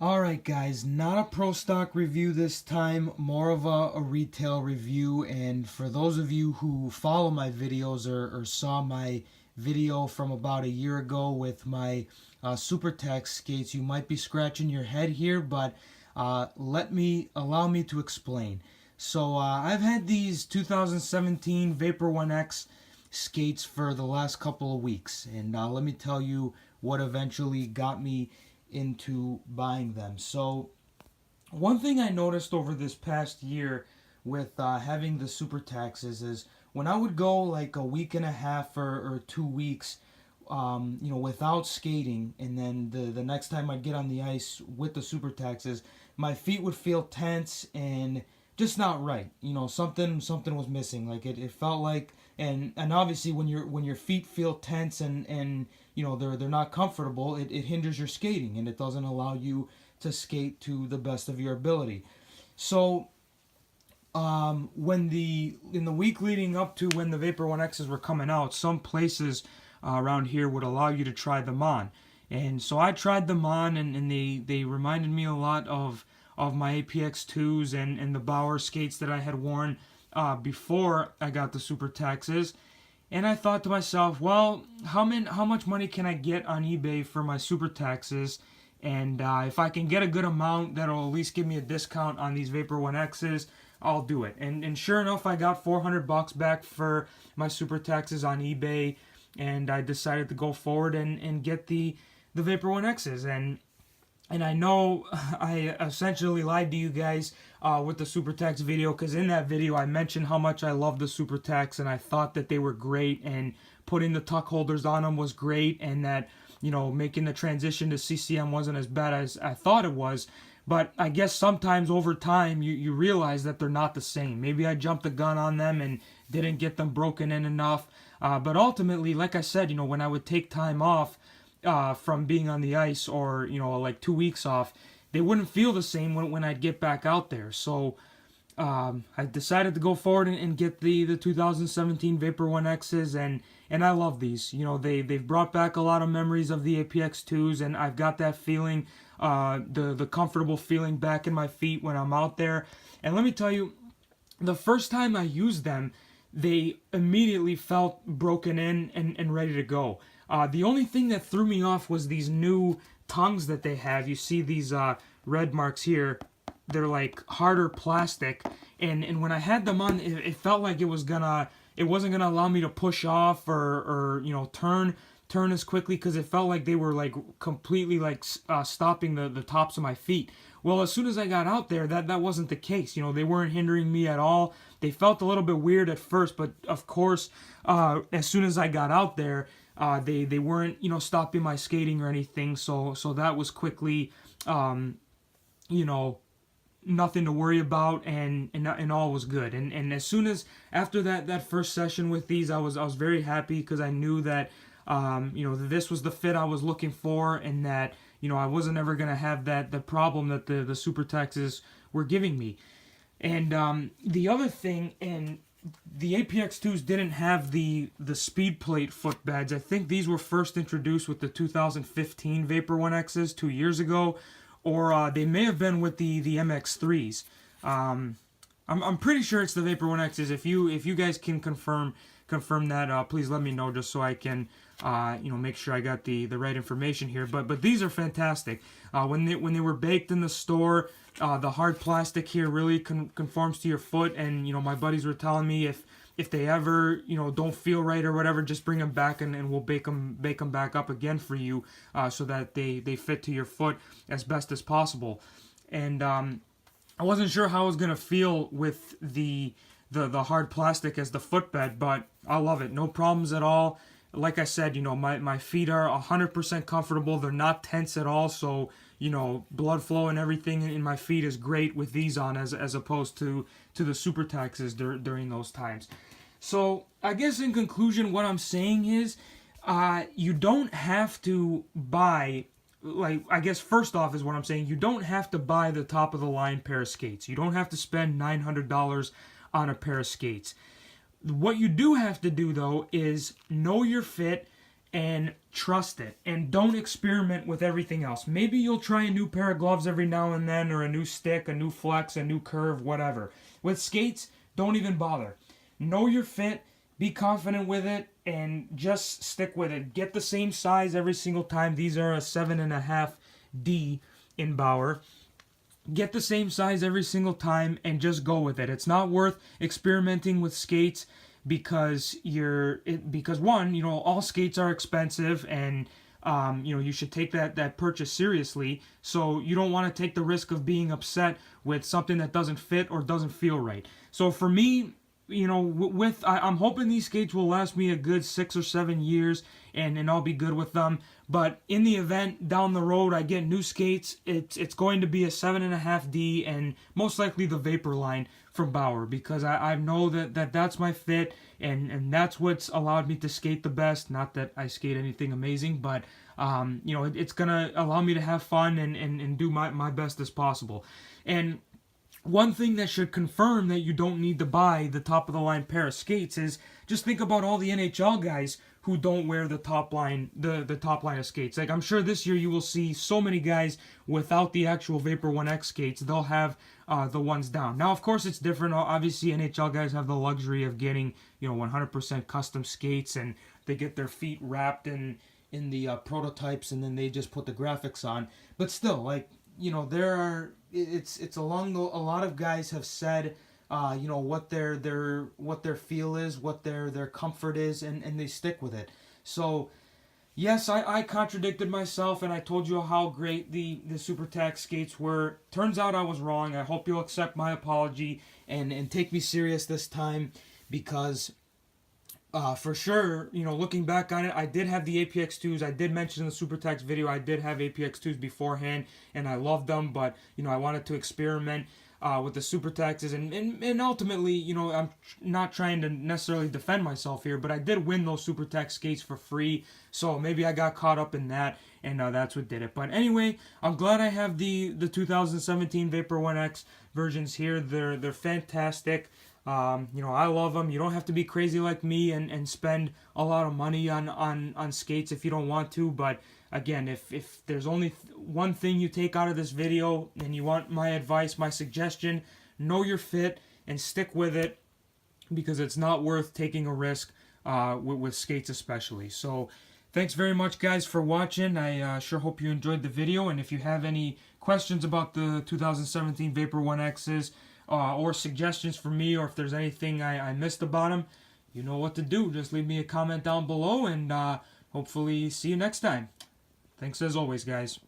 Alright guys, not a pro stock review this time, more of a retail review. And for those of you who follow my videos or saw my video from about a year ago with my SuperTax skates, you might be scratching your head here, but allow me to explain. So I've had these 2017 Vapor 1X skates for the last couple of weeks, and let me tell you what eventually got me into buying them. So one thing I noticed over this past year with having the super taxes is when I would go like a week and a half or 2 weeks, without skating, and then the next time I'd get on the ice with the super taxes, my feet would feel tense and just not right. Something was missing. Like it felt like, and obviously when your feet feel tense and they're not comfortable, it hinders your skating and it doesn't allow you to skate to the best of your ability. So in the week leading up to when the Vapor 1Xs were coming out, some places around here would allow you to try them on. And so I tried them on, and they reminded me a lot of my APX2s and the Bauer skates that I had worn before I got the super taxes. And I thought to myself, well, how much money can I get on eBay for my super taxes? And if I can get a good amount that'll at least give me a discount on these Vapor 1Xs, I'll do it. And sure enough, I got $400 back for my super taxes on eBay, and I decided to go forward and get the Vapor 1Xs. And I know I essentially lied to you guys with the super tax video, because in that video I mentioned how much I love the super tax and I thought that they were great, and putting the tuck holders on them was great, and that making the transition to CCM wasn't as bad as I thought it was. But I guess sometimes over time you realize that they're not the same. Maybe I jumped the gun on them and didn't get them broken in enough. But ultimately, like I said, when I would take time off from being on the ice, or like 2 weeks off, they wouldn't feel the same when I'd get back out there. So I decided to go forward and get the 2017 Vapor 1Xs, and I love these. They've brought back a lot of memories of the APX2s, and I've got that feeling, the comfortable feeling back in my feet when I'm out there. And let me tell you, the first time I used them, they immediately felt broken in and ready to go. The only thing that threw me off was these new tongues that they have. You see these red marks here. They're like harder plastic, and when I had them on, it felt like it wasn't gonna allow me to push off or turn as quickly, because it felt like they were like completely like stopping the tops of my feet. Well, as soon as I got out there, that wasn't the case. They weren't hindering me at all. They felt a little bit weird at first, but of course, as soon as I got out there, they weren't stopping my skating or anything. So that was quickly nothing to worry about, and all was good. And as soon as after that first session with these, I was very happy, because I knew that this was the fit I was looking for, and that I wasn't ever gonna have the problem that the super taxes were giving me. And the other thing, and the APX2s didn't have the speed plate footbeds. I think these were first introduced with the 2015 Vapor 1Xs 2 years ago, or they may have been with the MX3s. I'm pretty sure it's the Vapor 1Xs. If you guys can confirm that, please let me know, just so I can make sure I got the right information here. But these are fantastic. When they were baked in the store, the hard plastic here really conforms to your foot, and my buddies were telling me if they ever don't feel right or whatever, just bring them back and we'll bake them back up again for you, so that they fit to your foot as best as possible. And I wasn't sure how I was gonna feel with the hard plastic as the footbed, but I love it. No problems at all. Like I said, my feet are 100% comfortable. They're not tense at all, so blood flow and everything in my feet is great with these on, as opposed to the super taxes during those times. So I guess in conclusion, what I'm saying is, you don't have to buy, I guess first off is what I'm saying, you don't have to buy the top of the line pair of skates. You don't have to spend $900 on a pair of skates. What you do have to do, though, is know your fit and trust it and don't experiment with everything else. Maybe you'll try a new pair of gloves every now and then, or a new stick, a new flex, a new curve, whatever. With skates, don't even bother. Know your fit, be confident with it, and just stick with it. Get the same size every single time. These are a 7.5D in Bauer. Get the same size every single time and just go with it. It's not worth experimenting with skates because one, all skates are expensive, and you should take that purchase seriously. So you don't want to take the risk of being upset with something that doesn't fit or doesn't feel right. So for me, I'm hoping these skates will last me a good 6 or 7 years, and I'll be good with them. But in the event down the road I get new skates, it's going to be a 7.5D and most likely the Vapor line from Bauer, because I know that's my fit, and that's what's allowed me to skate the best. Not that I skate anything amazing, but it's gonna allow me to have fun and do my best as possible. And one thing that should confirm that you don't need to buy the top of the line pair of skates is just think about all the NHL guys who don't wear the top line of skates. Like, I'm sure this year you will see so many guys without the actual Vapor 1X skates. They'll have the ones down. Now, of course, it's different. Obviously, NHL guys have the luxury of getting 100% custom skates, and they get their feet wrapped in the prototypes, and then they just put the graphics on. But still, like, it's along a lot of guys have said what their feel is, what their comfort is, and they stick with it. So yes, I contradicted myself, and I told you how great the Super Tax skates were. Turns out I was wrong. I hope you'll accept my apology and take me serious this time, because for sure, looking back on it, I did have the APX2s. I did mention in the Super Tax video I did have APX2s beforehand, and I loved them, but I wanted to experiment with the Super Taxes, and ultimately, I'm not trying to necessarily defend myself here, but I did win those Super Tax skates for free, so maybe I got caught up in that, and that's what did it. But anyway, I'm glad I have the 2017 Vapor 1X versions here. They're fantastic. I love them. You don't have to be crazy like me and spend a lot of money on skates if you don't want to. But again, if there's only one thing you take out of this video and you want my advice, my suggestion, know your fit and stick with it, because it's not worth taking a risk with skates especially. So thanks very much, guys, for watching. I sure hope you enjoyed the video, and if you have any questions about the 2017 Vapor 1Xs, or suggestions for me, or if there's anything I missed about them, you know what to do. Just leave me a comment down below, and hopefully see you next time. Thanks as always, guys.